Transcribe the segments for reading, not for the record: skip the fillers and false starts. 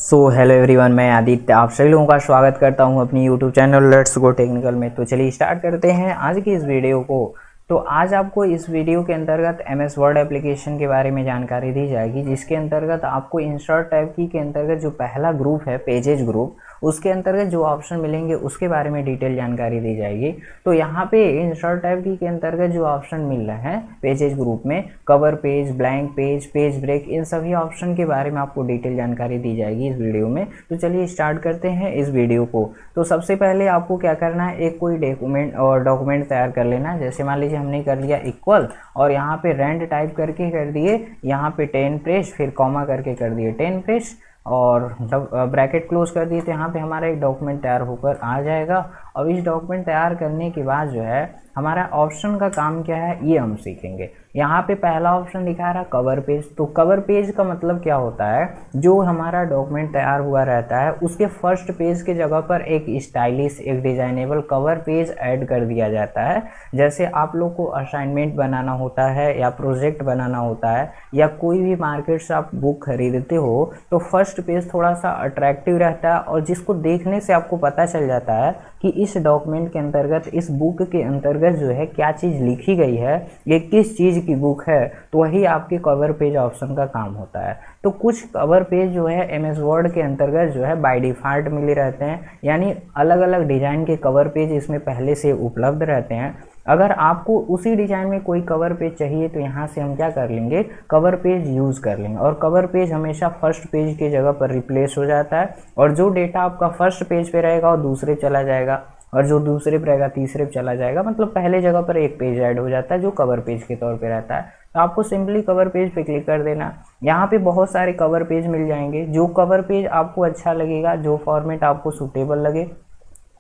Hello everyone, मैं आदित्य आप सभी लोगों का स्वागत करता हूं अपनी YouTube channel let's go technical में। तो चलिए स्टार्ट करते हैं आज की इस वीडियो को। तो आज आपको इस वीडियो के अंतर्गत MS वर्ड एप्लीकेशन के बारे में जानकारी दी जाएगी, जिसके अंतर्गत आपको इंसर्ट टैब की के अंतर्गत जो पहला ग्रुप है पेजेज ग्रुप, उसके अंतर्गत जो ऑप्शन मिलेंगे उसके बारे में डिटेल जानकारी दी जाएगी। तो यहाँ पे इंसर्ट टैब की के अंतर्गत जो ऑप्शन मिल रहे हैं पेजेज ग्रुप में, cover page, blank page, page break, इन सभी ऑप्शन के बारे में आपको डिटेल जानकारी दी जाएगी इस वीडियो में। तो चलिए स्टार्ट करते हैं इस वीडियो को। तो सबसे पहले आपको क्या करना है, एक कोई डॉक्यूमेंट तैयार कर लेना है। जैसे मान लीजिए हमने कर लिया इक्वल और यहाँ पे रेंड टाइप करके कर दिए, यहाँ पे 10 प्रेस, फिर कॉमा करके कर दिए 10 प्रेस और ब्रैकेट क्लोज कर दिए। तो यहाँ पे हमारा एक डॉक्यूमेंट तैयार होकर आ जाएगा। अब इस डॉक्यूमेंट तैयार करने के बाद जो है हमारा ऑप्शन का काम क्या है ये हम सीखेंगे। यहाँ पे पहला ऑप्शन दिखा रहा है कवर पेज। तो कवर पेज का मतलब क्या होता है, जो हमारा डॉक्यूमेंट तैयार हुआ रहता है उसके फर्स्ट पेज के जगह पर एक स्टाइलिश, एक डिजाइनेबल कवर पेज ऐड कर दिया जाता है। जैसे आप लोग को असाइनमेंट बनाना होता है या प्रोजेक्ट बनाना होता है या कोई भी मार्केट से आप बुक खरीदते हो, तो फर्स्ट पेज थोड़ा सा अट्रैक्टिव रहता है और जिसको देखने से आपको पता चल जाता है कि इस डॉक्यूमेंट के अंतर्गत, इस बुक के अंतर्गत जो है क्या चीज़ लिखी गई है, ये किस चीज़ की बुक है। तो वही आपके कवर पेज ऑप्शन का काम होता है। तो कुछ कवर पेज जो है MS वर्ड के अंतर्गत जो है बाय डिफ़ॉल्ट मिले रहते हैं, यानी अलग अलग डिज़ाइन के कवर पेज इसमें पहले से उपलब्ध रहते हैं। अगर आपको उसी डिज़ाइन में कोई कवर पेज चाहिए तो यहाँ से हम क्या कर लेंगे, कवर पेज यूज़ कर लेंगे। और कवर पेज हमेशा फर्स्ट पेज की जगह पर रिप्लेस हो जाता है और जो डेटा आपका फर्स्ट पेज पे रहेगा वो दूसरे चला जाएगा और जो दूसरे पे रहेगा तीसरे पे चला जाएगा। मतलब पहले जगह पर एक पेज ऐड हो जाता है जो कवर पेज के तौर पे रहता है। तो आपको सिंपली कवर पेज पे क्लिक कर देना। यहाँ पे बहुत सारे कवर पेज मिल जाएंगे। जो कवर पेज आपको अच्छा लगेगा, जो फॉर्मेट आपको सूटेबल लगे,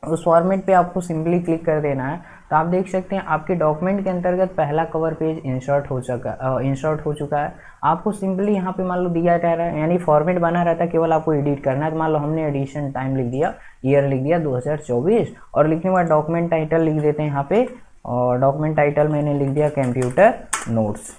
उस फॉर्मेट पे आपको सिंपली क्लिक कर देना है। तो आप देख सकते हैं आपके डॉक्यूमेंट के अंतर्गत पहला कवर पेज इंसर्ट हो चुका है। आपको सिंपली यहाँ पे मान लो दिया जा रहा है, यानी फॉर्मेट बना रहता है, केवल आपको एडिट करना है। तो मान लो हमने एडिशन टाइम लिख दिया, ईयर लिख दिया 2024 और लिखने के बाद डॉक्यूमेंट टाइटल लिख देते हैं यहाँ पे। और डॉक्यूमेंट टाइटल मैंने लिख दिया कंप्यूटर नोट्स।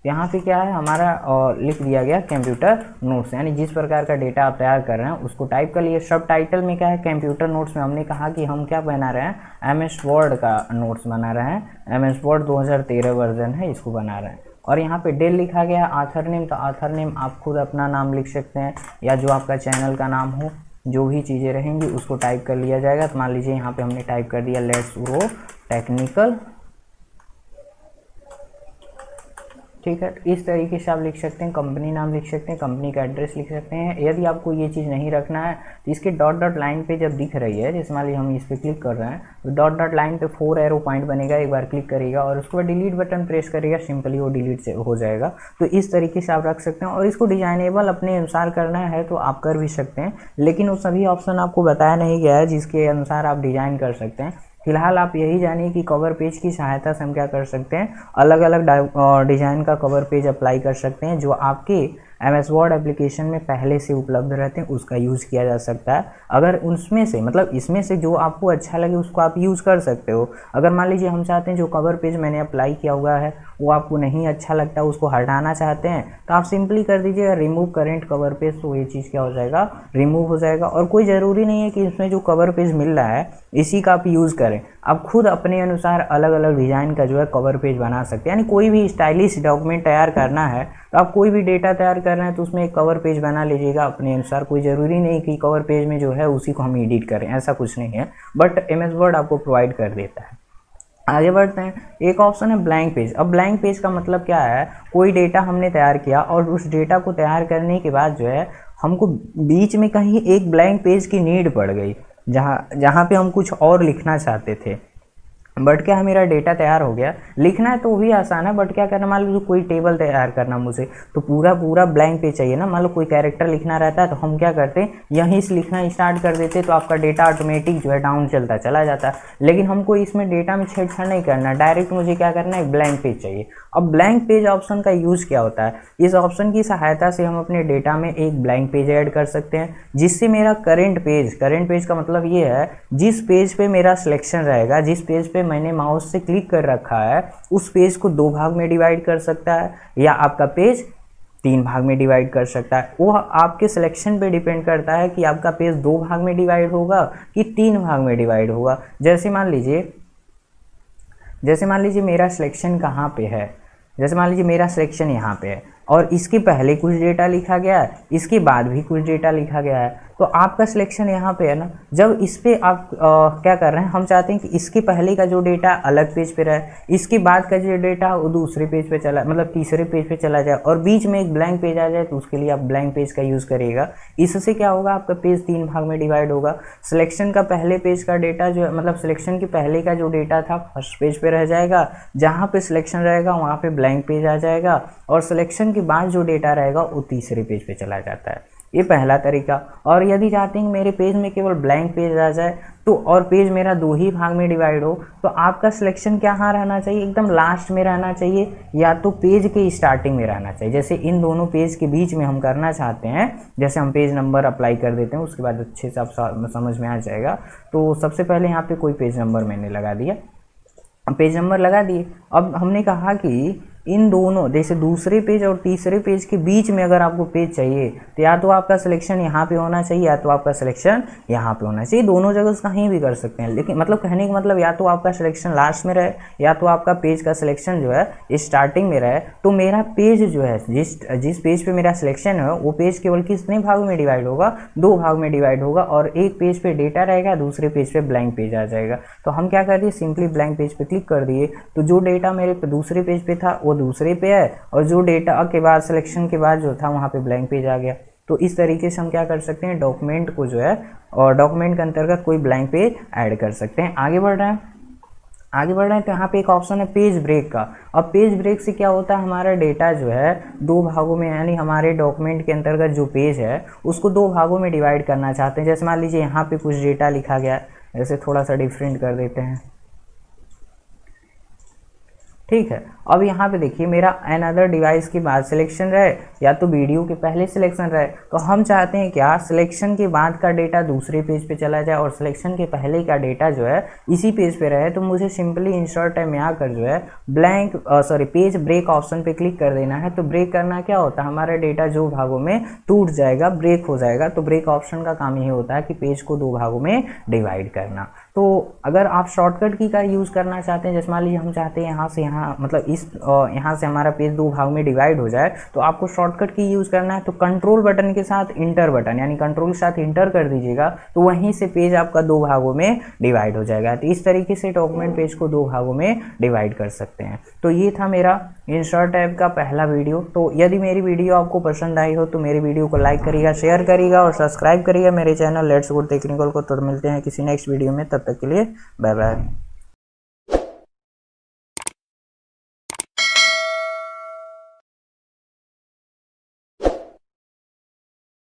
यहाँ पे क्या है हमारा लिख दिया गया कंप्यूटर नोट्स, यानी जिस प्रकार का डेटा आप तैयार कर रहे हैं उसको टाइप कर लिए। सब टाइटल में क्या है, कंप्यूटर नोट्स में हमने कहा कि हम क्या बना रहे हैं, MS वर्ड का नोट्स बना रहे हैं। MS वर्ड 2013 वर्जन है, इसको बना रहे हैं। और यहाँ पे डेल लिखा गया है। ऑथर नेम, तो ऑथर नेम आप खुद अपना नाम लिख सकते हैं या जो आपका चैनल का नाम हो, जो भी चीज़ें रहेंगी उसको टाइप कर लिया जाएगा। तो मान लीजिए यहाँ पे हमने टाइप कर दिया लेट्स गो टेक्निकल, ठीक है। इस तरीके से आप लिख सकते हैं, कंपनी नाम लिख सकते हैं, कंपनी का एड्रेस लिख सकते हैं। यदि आपको ये चीज़ नहीं रखना है तो इसके डॉट डॉट लाइन पे जब दिख रही है, जैसे मान लीजिए हम इस पर क्लिक कर रहे हैं तो डॉट डॉट लाइन पे 4 एरो पॉइंट बनेगा, एक बार क्लिक करेगा और उसके बाद डिलीट बटन प्रेस करेगा, सिंपली वो डिलीट हो जाएगा। तो इस तरीके से आप रख सकते हैं। और इसको डिजाइनेबल अपने अनुसार करना है तो आप कर भी सकते हैं, लेकिन वो सभी ऑप्शन आपको बताया नहीं गया है जिसके अनुसार आप डिज़ाइन कर सकते हैं। फिलहाल आप यही जानिए कि कवर पेज की सहायता से हम क्या कर सकते हैं, अलग अलग डिज़ाइन का कवर पेज अप्लाई कर सकते हैं जो आपके MS वर्ड एप्लीकेशन में पहले से उपलब्ध रहते हैं, उसका यूज़ किया जा सकता है। अगर उसमें से, मतलब इसमें से जो आपको अच्छा लगे उसको आप यूज़ कर सकते हो। अगर मान लीजिए हम चाहते हैं जो कवर पेज मैंने अप्लाई किया हुआ है वो आपको नहीं अच्छा लगता, उसको हटाना चाहते हैं, तो आप सिंपली कर दीजिएगा रिमूव करेंट कवर पेज। तो ये चीज़ क्या हो जाएगा, रिमूव हो जाएगा। और कोई ज़रूरी नहीं है कि इसमें जो कवर पेज मिल रहा है इसी का आप यूज़ करें। आप खुद अपने अनुसार अलग अलग डिज़ाइन का जो है कवर पेज बना सकते हैं। यानी कोई भी स्टाइलिश डॉक्यूमेंट तैयार करना है तो आप कोई भी डेटा तैयार कर रहे हैं तो उसमें एक कवर पेज बना लीजिएगा अपने अनुसार। कोई ज़रूरी नहीं कि कवर पेज में जो है उसी को हम एडिट करें, ऐसा कुछ नहीं है, बट MS वर्ड आपको प्रोवाइड कर देता है। आगे बढ़ते हैं। एक ऑप्शन है ब्लैंक पेज। अब ब्लैंक पेज का मतलब क्या है, कोई डेटा हमने तैयार किया और उस डेटा को तैयार करने के बाद जो है हमको बीच में कहीं एक ब्लैंक पेज की नीड पड़ गई, जहाँ पे हम कुछ और लिखना चाहते थे। बट क्या है, मेरा डेटा तैयार हो गया, लिखना है तो वो भी आसान है, बट क्या करना, मान लो कोई टेबल तैयार करना मुझे, तो पूरा ब्लैंक पेज चाहिए ना। मान लो कोई कैरेक्टर लिखना रहता है तो हम क्या करते हैं, यहीं से लिखना स्टार्ट कर देते, तो आपका डेटा ऑटोमेटिक जो है डाउन चलता चला जाता है। लेकिन हमको इसमें डेटा में छेड़छाड़ नहीं करना, डायरेक्ट मुझे क्या करना है, एक ब्लैंक पेज चाहिए। अब ब्लैंक पेज ऑप्शन का यूज़ क्या होता है, इस ऑप्शन की सहायता से हम अपने डेटा में एक ब्लैंक पेज ऐड कर सकते हैं, जिससे मेरा करंट पेज का मतलब ये है जिस पेज पे मेरा सिलेक्शन रहेगा, जिस पेज पे मैंने माउस से क्लिक कर रखा है, उस पेज को 2 भाग में डिवाइड कर सकता है, या आपका पेज 3 भाग में डिवाइड कर सकता है। वो आपके सिलेक्शन पे डिपेंड करता है कि आपका पेज 2 भाग में डिवाइड होगा कि 3 भाग में डिवाइड होगा। जैसे मान लीजिए मेरा सिलेक्शन कहाँ पे है, जैसे मान लीजिए मेरा सिलेक्शन यहाँ पे है और इसके पहले कुछ डेटा लिखा गया है, इसके बाद भी कुछ डेटा लिखा गया है, तो आपका सिलेक्शन यहाँ पे है ना। जब इस पे आप क्या कर रहे हैं, हम चाहते हैं कि इसके पहले का जो डेटा अलग पेज पे रहे, इसके बाद का जो डेटा वो दूसरे पेज पे चला, मतलब तीसरे पेज पे चला जाए और बीच में एक ब्लैंक पेज आ जाए, तो उसके लिए आप ब्लैंक पेज का यूज़ करिएगा। इससे क्या होगा, आपका पेज 3 भाग में डिवाइड होगा। सिलेक्शन का पहले पेज का डेटा जो है, मतलब सिलेक्शन के पहले का जो डेटा था फर्स्ट पेज पे रह जाएगा, जहाँ पे सिलेक्शन रहेगा वहाँ पे ब्लैंक पेज आ जाएगा, और सिलेक्शन के बाद जो डेटा रहेगा वो तीसरे पेज पे चला जाता है। ये पहला तरीका। और यदि चाहते हैं मेरे पेज में केवल ब्लैंक पेज आ जाए तो, और पेज मेरा 2 ही भाग में डिवाइड हो, तो आपका सिलेक्शन कहाँ रहना चाहिए, एकदम लास्ट में रहना चाहिए या तो पेज के स्टार्टिंग में रहना चाहिए। जैसे इन दोनों पेज के बीच में हम करना चाहते हैं, जैसे हम पेज नंबर अप्लाई कर देते हैं, उसके बाद अच्छे से आप समझ में आ जाएगा। तो सबसे पहले यहाँ पे कोई पेज नंबर मैंने लगा दिया, पेज नंबर लगा दिए। अब हमने कहा कि इन दोनों, जैसे दूसरे पेज और तीसरे पेज के बीच में अगर आपको पेज चाहिए तो या तो आपका सिलेक्शन यहाँ पे होना चाहिए या तो आपका सिलेक्शन यहाँ पे होना चाहिए। दोनों जगह कहीं भी कर सकते हैं, लेकिन मतलब कहने का मतलब या तो आपका सिलेक्शन लास्ट में रहे या तो आपका पेज का सिलेक्शन जो है स्टार्टिंग में रहे। तो मेरा पेज जो है, जिस पेज पे मेरा सिलेक्शन है वो पेज केवल कितने भागों में डिवाइड होगा, 2 भाग में डिवाइड होगा, और एक पेज पे डेटा रहेगा, दूसरे पेज पे ब्लैंक पेज आ जाएगा। तो हम क्या कर दिए, सिंपली ब्लैंक पेज पे क्लिक कर दिए, तो जो डेटा मेरे दूसरे पेज पे था वो दूसरे पे है, और जो डेटा के बाद सिलेक्शन के बाद जो था वहाँ पे ब्लैंक पेज आ गया। तो इस तरीके से हम क्या कर सकते हैं, डॉक्यूमेंट को जो है, और डॉक्यूमेंट के अंतर्गत कोई ब्लैंक पेज ऐड कर सकते हैं। आगे बढ़ रहे हैं तो यहाँ पे एक ऑप्शन है पेज ब्रेक का। अब पेज ब्रेक से क्या होता है, हमारा डेटा जो है 2 भागों में, यानी हमारे डॉक्यूमेंट के अंतर्गत जो पेज है उसको 2 भागों में डिवाइड करना चाहते हैं। जैसे मान लीजिए यहाँ पे कुछ डेटा लिखा गया है, जैसे थोड़ा सा डिफरेंट कर देते हैं, ठीक है। अब यहाँ पे देखिए मेरा अनदर डिवाइस के बाद सिलेक्शन रहे या तो वीडियो के पहले सिलेक्शन रहे, तो हम चाहते हैं क्या, सिलेक्शन के बाद का डेटा दूसरे पेज पे चला जाए और सिलेक्शन के पहले का डेटा जो है इसी पेज पे रहे। तो मुझे सिंपली इंसर्ट टाइम में आकर जो है पेज ब्रेक ऑप्शन पे क्लिक कर देना है। तो ब्रेक करना क्या होता है, हमारा डेटा 2 भागों में टूट जाएगा, ब्रेक हो जाएगा। तो ब्रेक ऑप्शन का काम ये होता है कि पेज को 2 भागों में डिवाइड करना। तो अगर आप शॉर्टकट की का यूज़ करना चाहते हैं, जैसे मान लीजिए हम चाहते हैं यहाँ से यहाँ, मतलब यहाँ से हमारा पेज 2 भाग में डिवाइड हो जाए, तो आपको शॉर्टकट की यूज़ करना है। तो कंट्रोल बटन के साथ इंटर बटन, यानी कंट्रोल के साथ इंटर कर दीजिएगा, तो वहीं से पेज आपका 2 भागों में डिवाइड हो जाएगा। तो इस तरीके से डॉक्यूमेंट पेज को 2 भागों में डिवाइड कर सकते हैं। तो ये था मेरा इंसर्ट टैब का पहला वीडियो। तो यदि मेरी वीडियो आपको पसंद आई हो तो मेरी वीडियो को लाइक करिएगा, शेयर करिएगा और सब्सक्राइब करिएगा मेरे चैनल लेट्स गो टेक्निकल को। तो मिलते हैं किसी नेक्स्ट वीडियो में, तब तक के लिए बाय बाय।